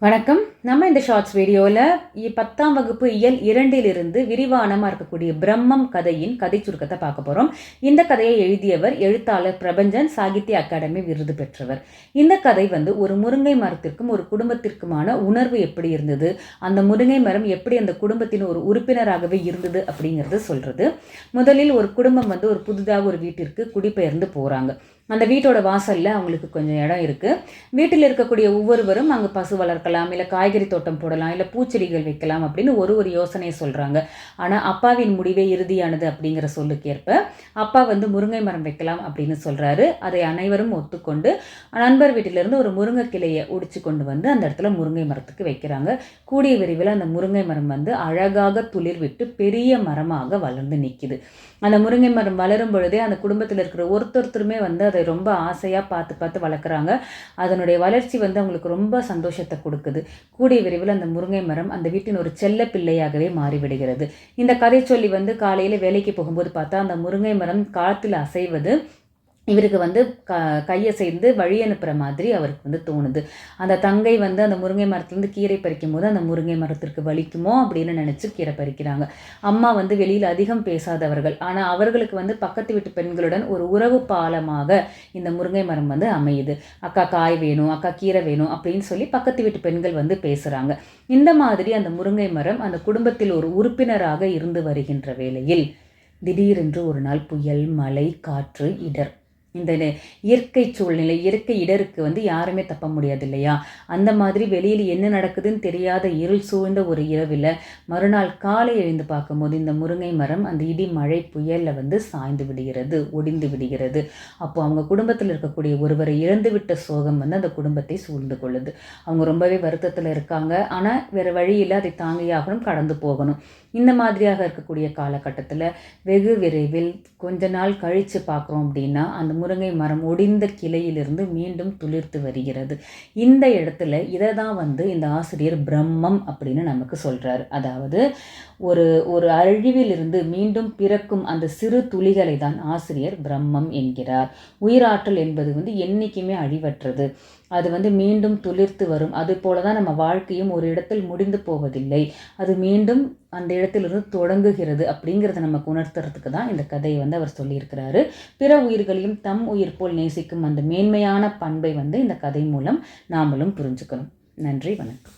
வணக்கம். நம்ம இந்த ஷார்ட்ஸ் வீடியோவில் 10ஆம் வகுப்பு இயல் 2 விரிவானமாக இருக்கக்கூடிய பிரம்மம் கதையின் கதை சுருக்கத்தை பார்க்க போகிறோம். இந்த கதையை எழுதியவர் எழுத்தாளர் பிரபஞ்சன், சாகித்ய அகாடமி விருது பெற்றவர். இந்த கதை ஒரு முருங்கை மரத்திற்கும் ஒரு குடும்பத்திற்குமான உணர்வு எப்படி இருந்தது, அந்த முருங்கை மரம் எப்படி அந்த குடும்பத்தின் ஒரு உறுப்பினராகவே இருந்தது அப்படிங்கிறது சொல்கிறது. முதலில் ஒரு குடும்பம் ஒரு புதிதாக ஒரு வீட்டிற்கு குடிபெயர்ந்து போகிறாங்க. அந்த வீட்டோட வாசலில் அவங்களுக்கு கொஞ்சம் இடம் இருக்குது. வீட்டில் இருக்கக்கூடிய ஒவ்வொருவரும் அங்கே பசு வளர்க்கலாம், இல்லை காய்கறி தோட்டம் போடலாம், இல்லை பூச்செடிகள் வைக்கலாம் அப்படின்னு ஒரு யோசனையை சொல்கிறாங்க. ஆனால் அப்பாவின் முடிவே இறுதியானது அப்படிங்கிற சொல்லுக்கேற்ப அப்பா முருங்கை மரம் வைக்கலாம் அப்படின்னு சொல்கிறாரு. அதை அனைவரும் ஒத்துக்கொண்டு நண்பர் வீட்டிலிருந்து ஒரு முருங்கை கிளையை உடிச்சு கொண்டு அந்த இடத்துல முருங்கை மரத்துக்கு வைக்கிறாங்க. கூடிய விரைவில் அந்த முருங்கை மரம் அழகாக துளிர் விட்டு பெரிய மரமாக வளர்ந்து நிற்கிது. அந்த முருங்கை மரம் வளரும் பொழுதே அந்த குடும்பத்தில் இருக்கிற ஒருத்தருமே அதை ரொம்ப ஆசையாக பார்த்து வளர்க்குறாங்க. அதனுடைய வளர்ச்சி அவங்களுக்கு ரொம்ப சந்தோஷத்தை கொடுக்குது. கூடிய விரைவில் அந்த முருங்கை மரம் அந்த வீட்டின் ஒரு செல்ல பிள்ளையாகவே மாறிவிடுகிறது. இந்த கதை சொல்லி காலையில் வேலைக்கு போகும்போது பார்த்தா அந்த முருங்கை மரம் காலத்தில் அசைவது இவருக்கு கையை சேர்ந்து வழி அனுப்புகிற மாதிரி அவருக்கு தோணுது. அந்த தங்கை அந்த முருங்கை மரத்துலேருந்து கீரை பறிக்கும் போது அந்த முருங்கை மரத்திற்கு வலிக்குமோ அப்படின்னு நினச்சி கீரை பறிக்கிறாங்க. அம்மா வெளியில் அதிகம் பேசாதவர்கள், ஆனால் அவர்களுக்கு பக்கத்து வீட்டு பெண்களுடன் ஒரு உறவு பாலமாக இந்த முருங்கை மரம் அமையுது. அக்கா காய் வேணும், அக்கா கீரை வேணும் அப்படின்னு சொல்லி பக்கத்து வீட்டு பெண்கள் பேசுகிறாங்க. இந்த மாதிரி அந்த முருங்கை மரம் அந்த குடும்பத்தில் ஒரு உறுப்பினராக இருந்து வருகின்ற வேளையில் திடீரென்று ஒரு நாள் புயல், மழை, காற்று, இடர், இந்த இயற்கை சூழ்நிலை, இயற்கை இடருக்கு யாருமே தப்ப முடியாது இல்லையா? அந்த மாதிரி வெளியில் என்ன நடக்குதுன்னு தெரியாத இருள் சூழ்ந்த ஒரு இரவில் மறுநாள் காலை எழுந்து பார்க்கும்போது இந்த முருங்கை மரம் அந்த இடி, மழை, புயலில் சாய்ந்து விடுகிறது, ஒடிந்து விடுகிறது. அப்போ அவங்க குடும்பத்தில் இருக்கக்கூடிய ஒருவரை இழந்துவிட்ட சோகம் அந்த குடும்பத்தை சூழ்ந்து கொள்ளுது. அவங்க ரொம்பவே வருத்தத்தில் இருக்காங்க. ஆனால் வேறு வழியில் அதை தாங்கியாகணும், கடந்து போகணும். இந்த மாதிரியாக இருக்கக்கூடிய காலகட்டத்தில் வெகு விரைவில் கொஞ்ச நாள் கழித்து பார்க்குறோம் அப்படின்னா அந்த முருங்கை மரம் ஒடிந்த கிளையிலிருந்து மீண்டும் துளிர்த்து வருகிறது. இந்த இடத்துல இதை தான் இந்த ஆசிரியர் பிரம்மம் அப்படின்னு நமக்கு சொல்கிறார். அதாவது ஒரு அழிவிலிருந்து மீண்டும் பிறக்கும் அந்த சிறு துளிகளை தான் ஆசிரியர் பிரம்மம் என்கிறார். உயிராற்றல் என்பது என்றைக்குமே அழிவற்றது. அது மீண்டும் துளிர்த்து வரும். அது போல தான் நம்ம வாழ்க்கையும் ஒரு இடத்தில் முடிந்து போவதில்லை, அது மீண்டும் அந்த இடத்திலிருந்து தொடங்குகிறது அப்படிங்கிறத நமக்கு உணர்த்துறதுக்கு தான் இந்த கதையை அவர் சொல்லியிருக்கிறாரு. பிற உயிர்களையும் தம் உயிர் போல் நேசிக்கும் அந்த மேன்மையான பண்பை இந்த கதை மூலம் நாமளும் புரிஞ்சுக்கணும். நன்றி, வணக்கம்.